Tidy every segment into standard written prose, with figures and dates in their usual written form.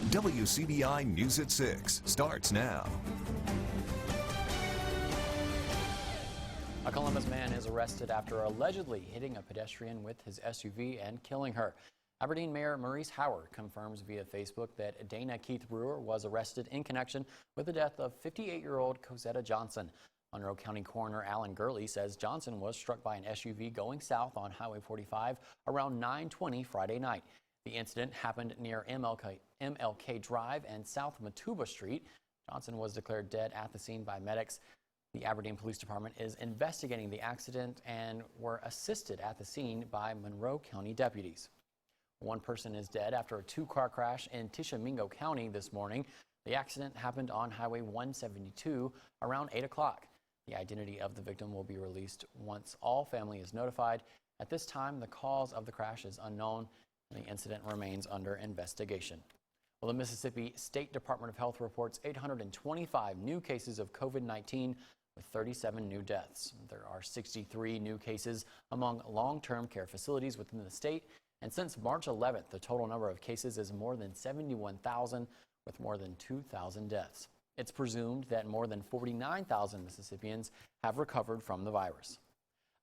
WCBI News at 6 starts now. A Columbus man is arrested after allegedly hitting a pedestrian with his SUV and killing her. Aberdeen Mayor Maurice Howard confirms via Facebook that Dana Keith Brewer was arrested in connection with the death of 58-year-old Cosetta Johnson. Monroe County Coroner Alan Gurley says Johnson was struck by an SUV going south on Highway 45 around 9:20 Friday night. The incident happened near MLK Drive and South Matuba Street. Johnson was declared dead at the scene by medics. The Aberdeen Police Department is investigating the accident and were assisted at the scene by Monroe County deputies. One person is dead after a two-car crash in Tishomingo County this morning. The accident happened on Highway 172 around 8 o'clock. The identity of the victim will be released once all family is notified. At this time, the cause of the crash is unknown, and the incident remains under investigation. Well, the Mississippi State Department of Health reports 825 new cases of COVID-19 with 37 new deaths. There are 63 new cases among long-term care facilities within the state. And since March 11th, the total number of cases is more than 71,000 with more than 2,000 deaths. It's presumed that more than 49,000 Mississippians have recovered from the virus.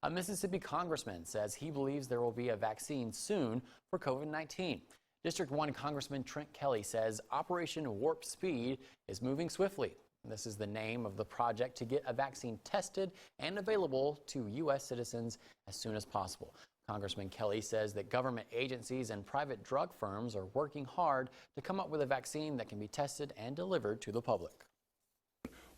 A Mississippi congressman says he believes there will be a vaccine soon for COVID-19. District 1 Congressman Trent Kelly says Operation Warp Speed is moving swiftly. This is the name of the project to get a vaccine tested and available to U.S. citizens as soon as possible. Congressman Kelly says that government agencies and private drug firms are working hard to come up with a vaccine that can be tested and delivered to the public.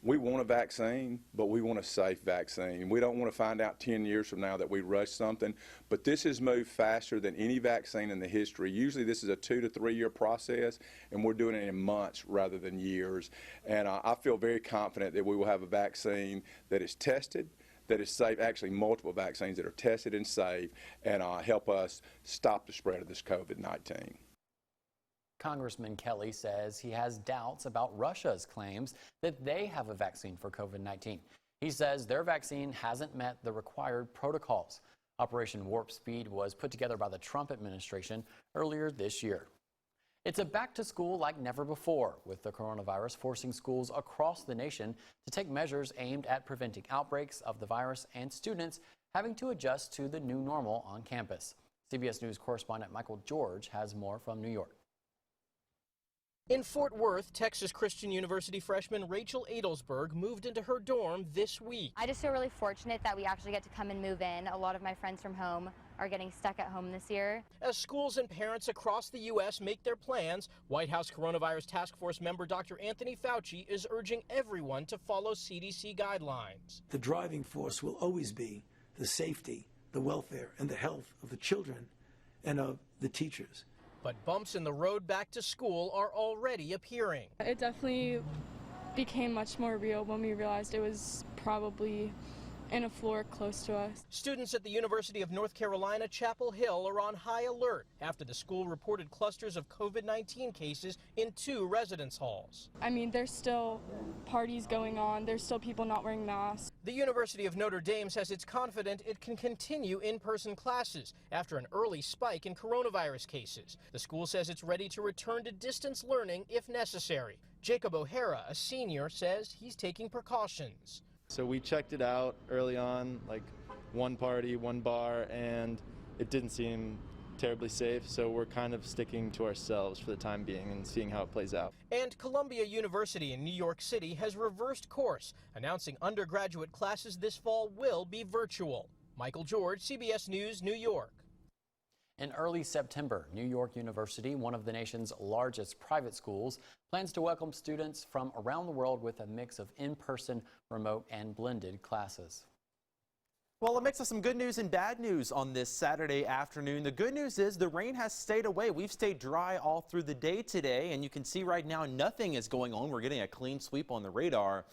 We want a vaccine, but we want a safe vaccine. We don't want to find out 10 years from now that we rushed something, but this has moved faster than any vaccine in the history. Usually this is a 2 to 3 year process, and we're doing it in months rather than years. And I feel very confident that we will have a vaccine that is tested, that is safe, actually multiple vaccines that are tested and safe, and help us stop the spread of this COVID-19. Congressman Kelly says he has doubts about Russia's claims that they have a vaccine for COVID-19. He says their vaccine hasn't met the required protocols. Operation Warp Speed was put together by the Trump administration earlier this year. It's a back to school like never before, with the coronavirus forcing schools across the nation to take measures aimed at preventing outbreaks of the virus and students having to adjust to the new normal on campus. CBS News correspondent Michael George has more from New York. In Fort Worth, Texas Christian University freshman Rachel Adelsberg moved into her dorm this week. I just feel really fortunate that we actually get to come and move in. A lot of my friends from home are getting stuck at home this year. As schools and parents across the U.S. make their plans, White House Coronavirus Task Force member Dr. Anthony Fauci is urging everyone to follow CDC guidelines. The driving force will always be the safety, the welfare, and the health of the children and of the teachers. But bumps in the road back to school are already appearing. It definitely became much more real when we realized it was probably in a floor close to us. Students at the University of North Carolina, Chapel Hill are on high alert after the school reported clusters of COVID-19 cases in 2 residence halls. I mean, there's still parties going on. There's still people not wearing masks. The University of Notre Dame says it's confident it can continue in-person classes after an early spike in coronavirus cases. The school says it's ready to return to distance learning if necessary. Jacob O'Hara, a senior, says he's taking precautions. So we checked it out early on, like one party, one bar, and it didn't seem terribly safe, so we're kind of sticking to ourselves for the time being and seeing how it plays out. And Columbia University in New York City has reversed course, announcing undergraduate classes this fall will be virtual. Michael George, CBS News, New York. In early September, New York University, one of the nation's largest private schools, plans to welcome students from around the world with a mix of in-person, remote, and blended classes. Well, a mix of some good news and bad news on this Saturday afternoon. The good news is the rain has stayed away. We've stayed dry all through the day today, and you can see right now nothing is going on. We're getting a clean sweep on the radar.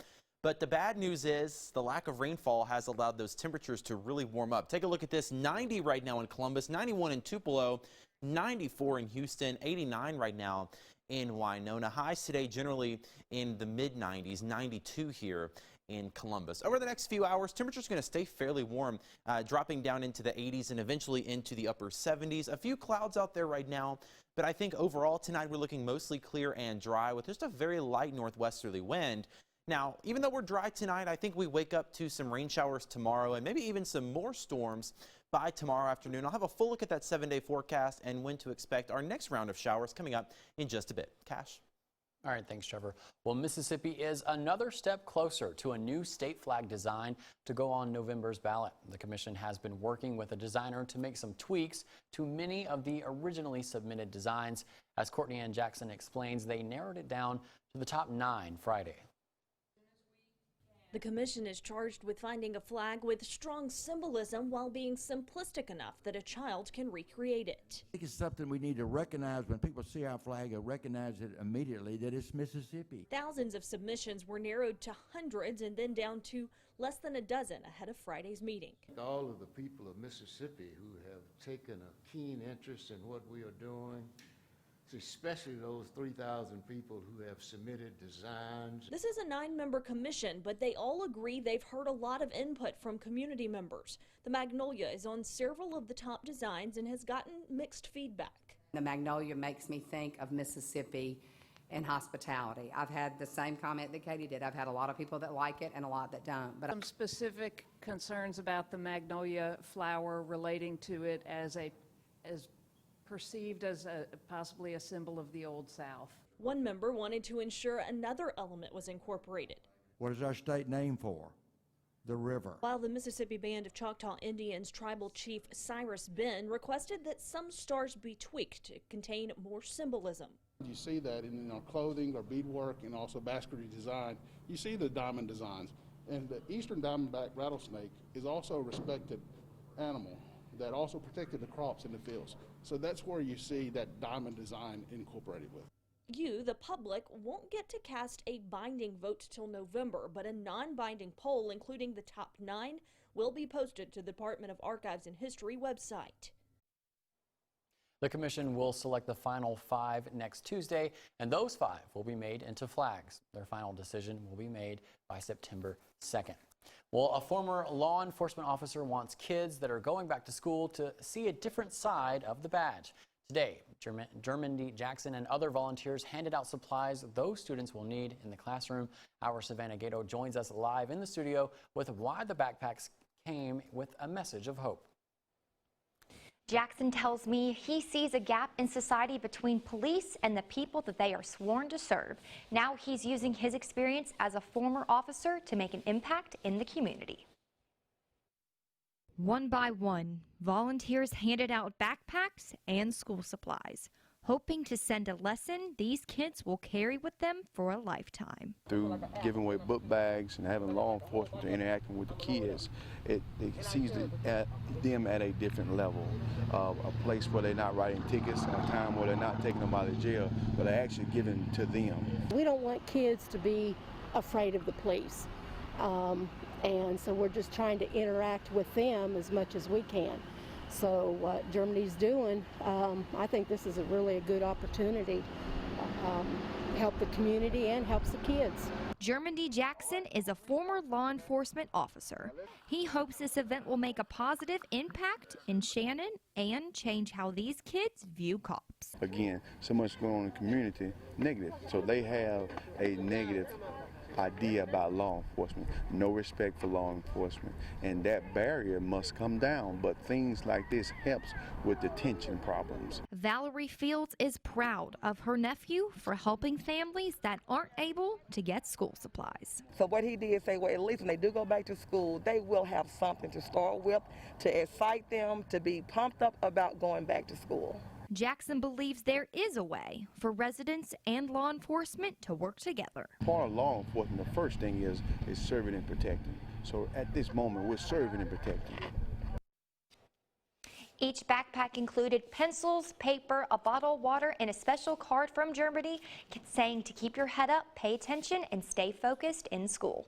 But the bad news is the lack of rainfall has allowed those temperatures to really warm up. Take a look at this. 90 right now in Columbus, 91 in Tupelo, 94 in Houston, 89 right now in Winona. Highs today generally in the mid-90s, 92 here in Columbus. Over the next few hours, temperatures going to stay fairly warm, dropping down into the 80s and eventually into the upper 70s. A few clouds out there right now, but I think overall tonight we're looking mostly clear and dry with just a very light northwesterly wind. Now, even though we're dry tonight, I think we wake up to some rain showers tomorrow and maybe even some more storms by tomorrow afternoon. I'll have a full look at that 7-day forecast and when to expect our next round of showers coming up in just a bit. Cash. All right, thanks, Trevor. Well, Mississippi is another step closer to a new state flag design to go on November's ballot. The commission has been working with a designer to make some tweaks to many of the originally submitted designs. As Courtney Ann Jackson explains, they narrowed it down to the top 9 Friday. The commission is charged with finding a flag with strong symbolism while being simplistic enough that a child can recreate it. I think it's something we need to recognize. When people see our flag, they'll recognize it immediately that it's Mississippi. Thousands of submissions were narrowed to hundreds and then down to less than a dozen ahead of Friday's meeting. All of the people of Mississippi who have taken a keen interest in what we are doing, especially those 3,000 people who have submitted designs. This is a 9-member commission, but they all agree they've heard a lot of input from community members. The Magnolia is on several of the top designs and has gotten mixed feedback. The Magnolia makes me think of Mississippi and hospitality. I've had the same comment that Katie did. I've had a lot of people that like it and a lot that don't. But some specific concerns about the Magnolia flower relating to it as perceived as possibly a symbol of the Old South. One member wanted to ensure another element was incorporated. What is our state named for? The river. While the Mississippi Band of Choctaw Indians Tribal Chief Cyrus Ben requested that some stars be tweaked to contain more symbolism. You see that in our clothing, our beadwork, and also basketry design. You see the diamond designs. And the eastern diamondback rattlesnake is also a respected animal that also protected the crops in the fields. So that's where you see that diamond design incorporated with. You, the public, won't get to cast a binding vote till November, but a non-binding poll, including the top 9, will be posted to the Department of Archives and History website. The commission will select the final 5 next Tuesday, and those 5 will be made into flags. Their final decision will be made by September 2nd. Well, a former law enforcement officer wants kids that are going back to school to see a different side of the badge. Today, Germany Jackson and other volunteers handed out supplies those students will need in the classroom. Our Savannah Gato joins us live in the studio with why the backpacks came with a message of hope. Jackson tells me he sees a gap in society between police and the people that they are sworn to serve. Now he's using his experience as a former officer to make an impact in the community. One by one, volunteers handed out backpacks and school supplies, hoping to send a lesson these kids will carry with them for a lifetime. Through giving away book bags and having law enforcement interacting with the kids, it sees them at a different level, a place where they're not writing tickets, a time where they're not taking them out of jail, but they're actually giving to them. We don't want kids to be afraid of the police, and so we're just trying to interact with them as much as we can. So what Germany's doing, I think this is really a good opportunity to help the community and helps the kids. Germany Jackson is a former law enforcement officer. He hopes this event will make a positive impact in Shannon and change how these kids view cops. Again, so much going on in the community, negative. So they have a negative idea about law enforcement, no respect for law enforcement, and that barrier must come down, but things like this helps with detention problems. Valerie Fields is proud of her nephew for helping families that aren't able to get school supplies. So what he did say, well, at least when they do go back to school, they will have something to start with to excite them, to be pumped up about going back to school. Jackson believes there is a way for residents and law enforcement to work together. Part of law enforcement, the first thing is serving and protecting. So at this moment, we're serving and protecting. Each backpack included pencils, paper, a bottle of water, and a special card from Germany saying to keep your head up, pay attention, and stay focused in school.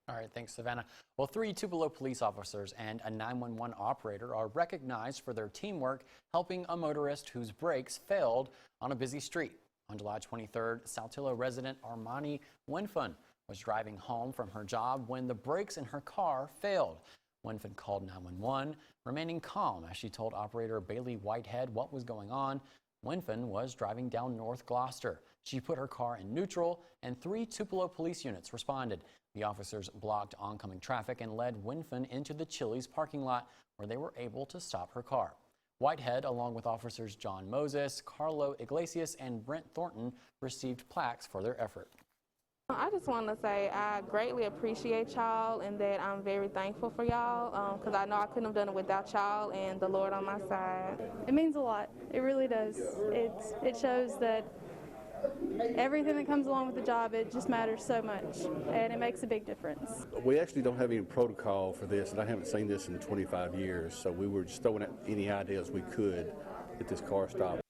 All right, thanks, Savannah. Well, 3 Tupelo police officers and a 911 operator are recognized for their teamwork helping a motorist whose brakes failed on a busy street. On July 23rd, Saltillo resident Armani Winfun was driving home from her job when the brakes in her car failed. Winfin called 911, remaining calm as she told operator Bailey Whitehead what was going on. Winfin was driving down North Gloucester. She put her car in neutral, and 3 Tupelo police units responded. The officers blocked oncoming traffic and led Winfin into the Chili's parking lot, where they were able to stop her car. Whitehead, along with officers John Moses, Carlo Iglesias, and Brent Thornton, received plaques for their effort. I just want to say I greatly appreciate y'all and that I'm very thankful for y'all because I know I couldn't have done it without y'all and the Lord on my side. It means a lot. It really does. It shows that everything that comes along with the job, it just matters so much, and it makes a big difference. We actually don't have any protocol for this, and I haven't seen this in 25 years, so we were just throwing out any ideas we could get this car stopped.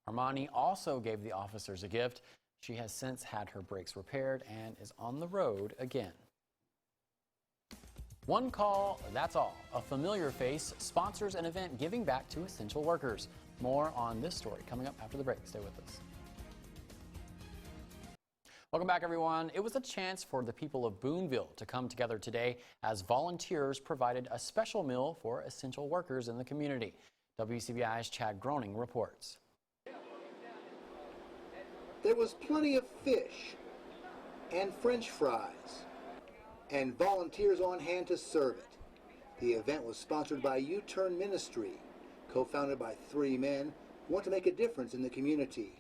Armani also gave the officers a gift. She has since had her brakes repaired and is on the road again. One call, that's all. A familiar face sponsors an event giving back to essential workers. More on this story coming up after the break. Stay with us. Welcome back, everyone. It was a chance for the people of Boonville to come together today as volunteers provided a special meal for essential workers in the community. WCBI's Chad Groening reports. There was plenty of fish and French fries and volunteers on hand to serve it. The event was sponsored by U-Turn Ministry, co-founded by 3 men who want to make a difference in the community.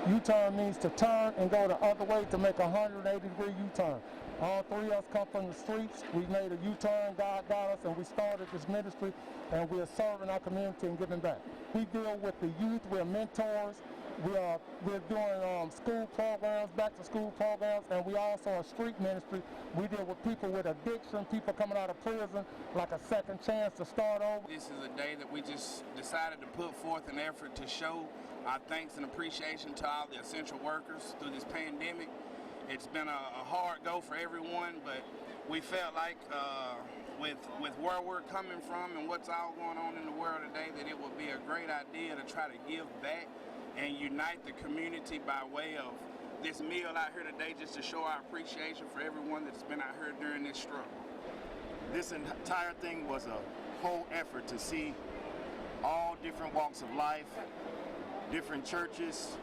U-turn means to turn and go the other way to make a 180-degree U-turn. All 3 of us come from the streets. We made a U-turn, God got us, and we started this ministry, and we are serving our community and giving back. We deal with the youth, we're mentors, we're doing school programs, back-to-school programs, and we also are street ministry. We deal with people with addiction, people coming out of prison, like a second chance to start over. This is a day that we just decided to put forth an effort to show our thanks and appreciation to all the essential workers through this pandemic. It's been a hard go for everyone, but we felt like with where we're coming from and what's all going on in the world today, that it would be a great idea to try to give back and unite the community by way of this meal out here today, just to show our appreciation for everyone that's been out here during this struggle. This entire thing was a whole effort to see all different walks of life, different churches,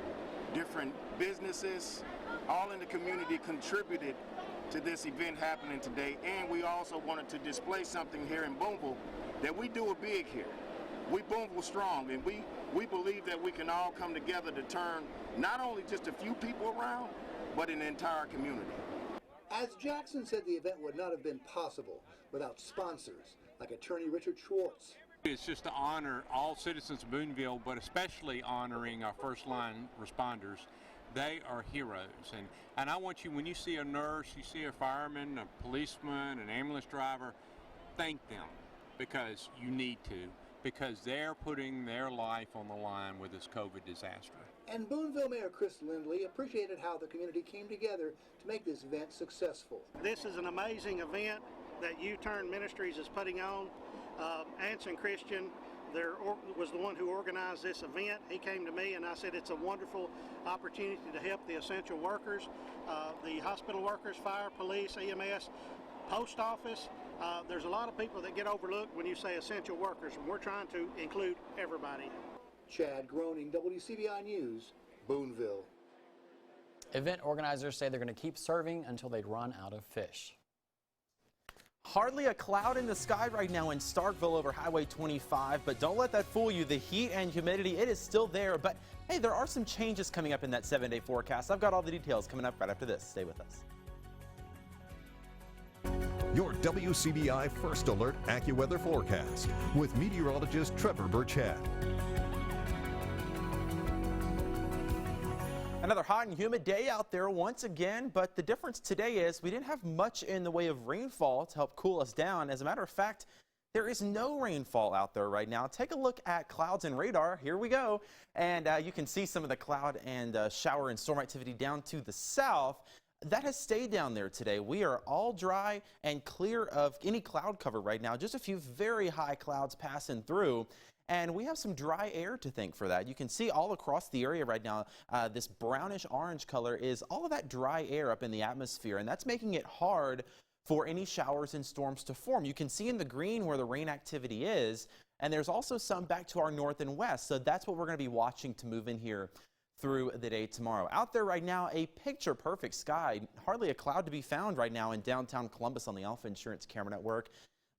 different businesses, all in the community contributed to this event happening today. And we also wanted to display something here in Boonville that we do a big here. We Boonville strong, and we believe that we can all come together to turn not only just a few people around, but an entire community. As Jackson said, the event would not have been possible without sponsors like attorney Richard Schwartz. It's just to honor all citizens of Boonville, but especially honoring our first line responders. They are heroes, and I want you, when you see a nurse, you see a fireman, a policeman, an ambulance driver, thank them, because you need to, because they're putting their life on the line with this COVID disaster. And Boonville Mayor Chris Lindley appreciated how the community came together to make this event successful. This is an amazing event that U-Turn Ministries is putting on. Anson Christian was the one who organized this event. He came to me and I said it's a wonderful opportunity to help the essential workers, the hospital workers, fire, police, EMS, post office. There's a lot of people that get overlooked when you say essential workers, and we're trying to include everybody. Chad Groening, WCBI News, Boonville. Event organizers say they're going to keep serving until they run out of fish. Hardly a cloud in the sky right now in Starkville over Highway 25, but don't let that fool you. The heat and humidity, it is still there, but hey, there are some changes coming up in that 7-day forecast. I've got all the details coming up right after this. Stay with us. Your WCBI First Alert AccuWeather forecast with meteorologist Trevor Burchett. Another hot and humid day out there once again, but the difference today is we didn't have much in the way of rainfall to help cool us down. As a matter of fact, there is no rainfall out there right now. Take a look at clouds and radar. Here we go. And you can see some of the cloud and shower and storm activity down to the south. That has stayed down there today. We are all dry and clear of any cloud cover right now. Just a few very high clouds passing through. And we have some dry air to thank for that. You can see all across the area right now, this brownish orange color is all of that dry air up in the atmosphere, and that's making it hard for any showers and storms to form. You can see in the green where the rain activity is, and there's also some back to our north and west. So that's what we're going to be watching to move in here through the day tomorrow. Out there right now, a picture perfect sky. Hardly a cloud to be found right now in downtown Columbus on the Alpha Insurance camera network.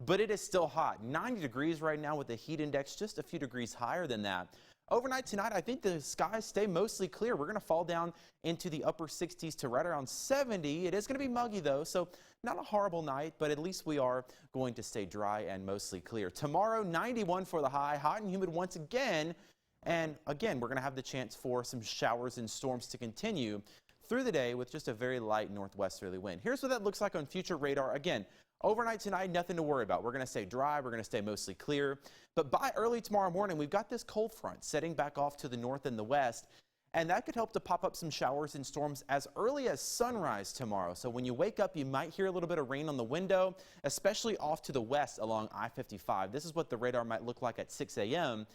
But it is still hot. 90 degrees right now with the heat index just a few degrees higher than that. Overnight tonight, I think the skies stay mostly clear. We're going to fall down into the upper 60s to right around 70. It is going to be muggy though, so not a horrible night, but at least we are going to stay dry and mostly clear. Tomorrow, 91 for the high, hot and humid once again. And again, we're going to have the chance for some showers and storms to continue through the day with just a very light northwesterly wind. Here's what that looks like on future radar. Again, overnight tonight, nothing to worry about. We're going to stay dry. We're going to stay mostly clear. But by early tomorrow morning, we've got this cold front setting back off to the north and the west. And that could help to pop up some showers and storms as early as sunrise tomorrow. So when you wake up, you might hear a little bit of rain on the window, especially off to the west along I-55. This is what the radar might look like at 6 a.m.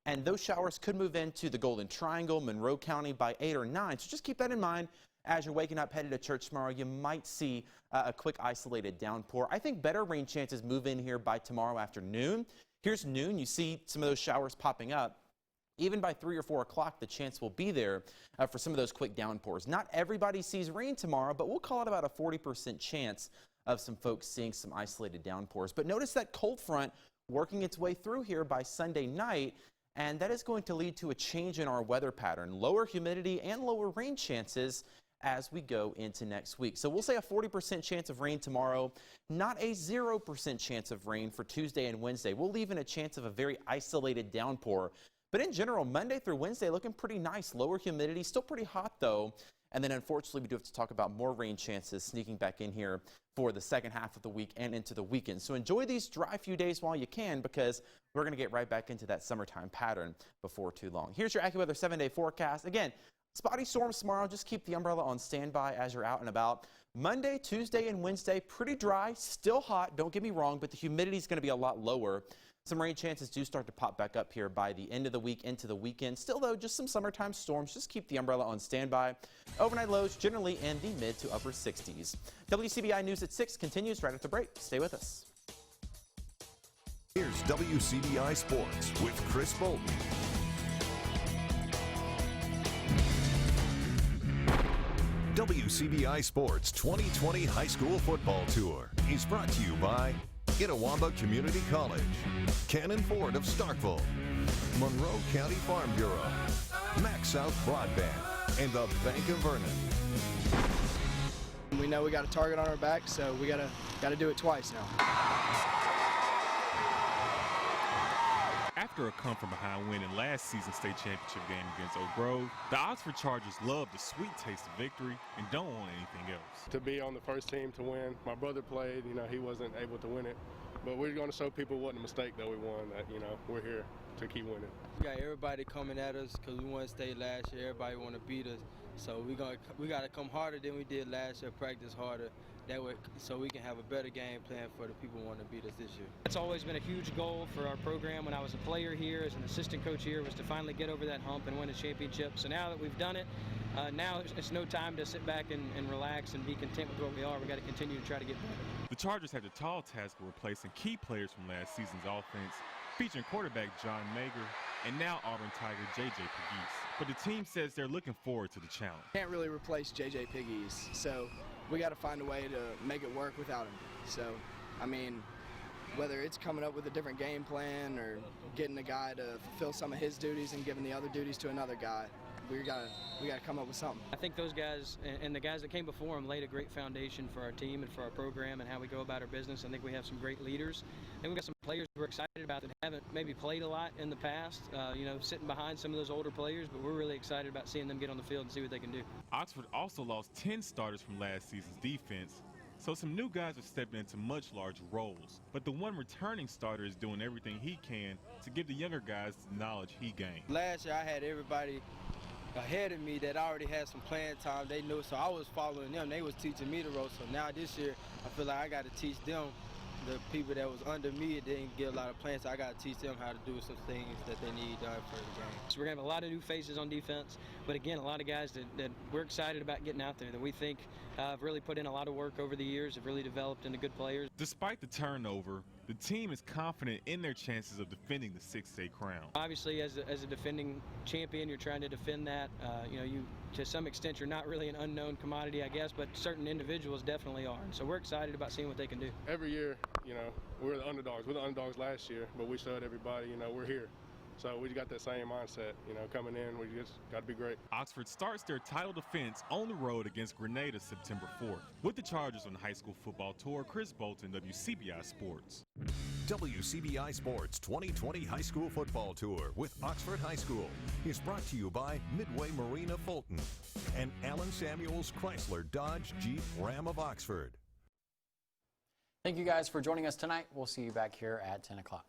And those showers could move into the Golden Triangle, Monroe County by 8 or 9. So just keep that in mind. As you're waking up headed to church tomorrow, you might see a quick isolated downpour. I think better rain chances move in here by tomorrow afternoon. Here's noon. You see some of those showers popping up. Even by 3 or 4 o'clock, the chance will be there for some of those quick downpours. Not everybody sees rain tomorrow, but we'll call it about a 40% chance of some folks seeing some isolated downpours. But notice that cold front working its way through here by Sunday night, and that is going to lead to a change in our weather pattern. Lower humidity and lower rain chances as we go into next week. So we'll say a 40% chance of rain tomorrow, not a 0% chance of rain for Tuesday and Wednesday. We'll leave in a chance of a very isolated downpour. But in general, Monday through Wednesday looking pretty nice. Lower humidity, still pretty hot though. And then unfortunately, we do have to talk about more rain chances sneaking back in here for the second half of the week and into the weekend. So enjoy these dry few days while you can, because we're going to get right back into that summertime pattern before too long. Here's your AccuWeather 7-day forecast. Again, spotty storms tomorrow. Just keep the umbrella on standby as you're out and about. Monday, Tuesday, and Wednesday, pretty dry, still hot, don't get me wrong, but the humidity is going to be a lot lower. Some rain chances do start to pop back up here by the end of the week into the weekend. Still, though, just some summertime storms. Just keep the umbrella on standby. Overnight lows generally in the mid to upper 60s. WCBI News at 6 continues right after the break. Stay with us. Here's WCBI Sports with Chris Bolton. WCBI Sports 2020 High School Football Tour is brought to you by Itawamba Community College, Cannon Ford of Starkville, Monroe County Farm Bureau, Max South Broadband, and the Bank of Vernon. We know we got a target on our back, so we gotta do it twice now. After a come-from-behind win in last season's state championship game against Oak Grove, the Oxford Chargers love the sweet taste of victory and don't want anything else. To be on the first team to win, my brother played, he wasn't able to win it. But we're going to show people it wasn't a mistake that we won, that, we're here to keep winning. We got everybody coming at us because we won state last year. Everybody want to beat us. So we got to come harder than we did last year, practice harder. That way, so we can have a better game plan for the people who want to beat us this year. It's always been a huge goal for our program when I was a player here, as an assistant coach here, was to finally get over that hump and win a championship. So now that we've done it, now it's no time to sit back and relax and be content with what we are. We got to continue to try to get better. The Chargers had the tall task of replacing key players from last season's offense, featuring quarterback John Mager and now Auburn Tiger J.J. Pegues. But the team says they're looking forward to the challenge. Can't really replace J.J. Pegues, so we got to find a way to make it work without him. So, whether it's coming up with a different game plan or getting a guy to fulfill some of his duties and giving the other duties to another guy, we got to come up with something. I think those guys and the guys that came before them laid a great foundation for our team and for our program and how we go about our business. I think we have some great leaders. And we've got some players we're excited about that haven't maybe played a lot in the past, sitting behind some of those older players, but we're really excited about seeing them get on the field and see what they can do. Oxford also lost 10 starters from last season's defense, so some new guys are stepping into much larger roles. But the one returning starter is doing everything he can to give the younger guys the knowledge he gained. Last year I had everybody ahead of me that already had some playing time. They knew, so I was following them. They was teaching me the ropes. So now this year I feel like I got to teach them the people that was under me didn't get a lot of playing, so I got to teach them how to do some things that they need done for the game. So we're going to have a lot of new faces on defense, but again, a lot of guys that we're excited about getting out there, that we think have really put in a lot of work over the years, have really developed into good players. Despite the turnover, the team is confident in their chances of defending the 6A crown. Obviously, as a defending champion, you're trying to defend that. You to some extent, you're not really an unknown commodity, I guess, but certain individuals definitely are. And so we're excited about seeing what they can do. Every year, we're the underdogs. We're the underdogs last year, but we showed everybody, we're here. So we got that same mindset, coming in, we just got to be great. Oxford starts their title defense on the road against Grenada September 4th. With the Chargers on the high school football tour, Chris Bolton, WCBI Sports. WCBI Sports 2020 High School Football Tour with Oxford High School is brought to you by Midway Marina Fulton and Allen Samuels Chrysler Dodge Jeep Ram of Oxford. Thank you guys for joining us tonight. We'll see you back here at 10 o'clock.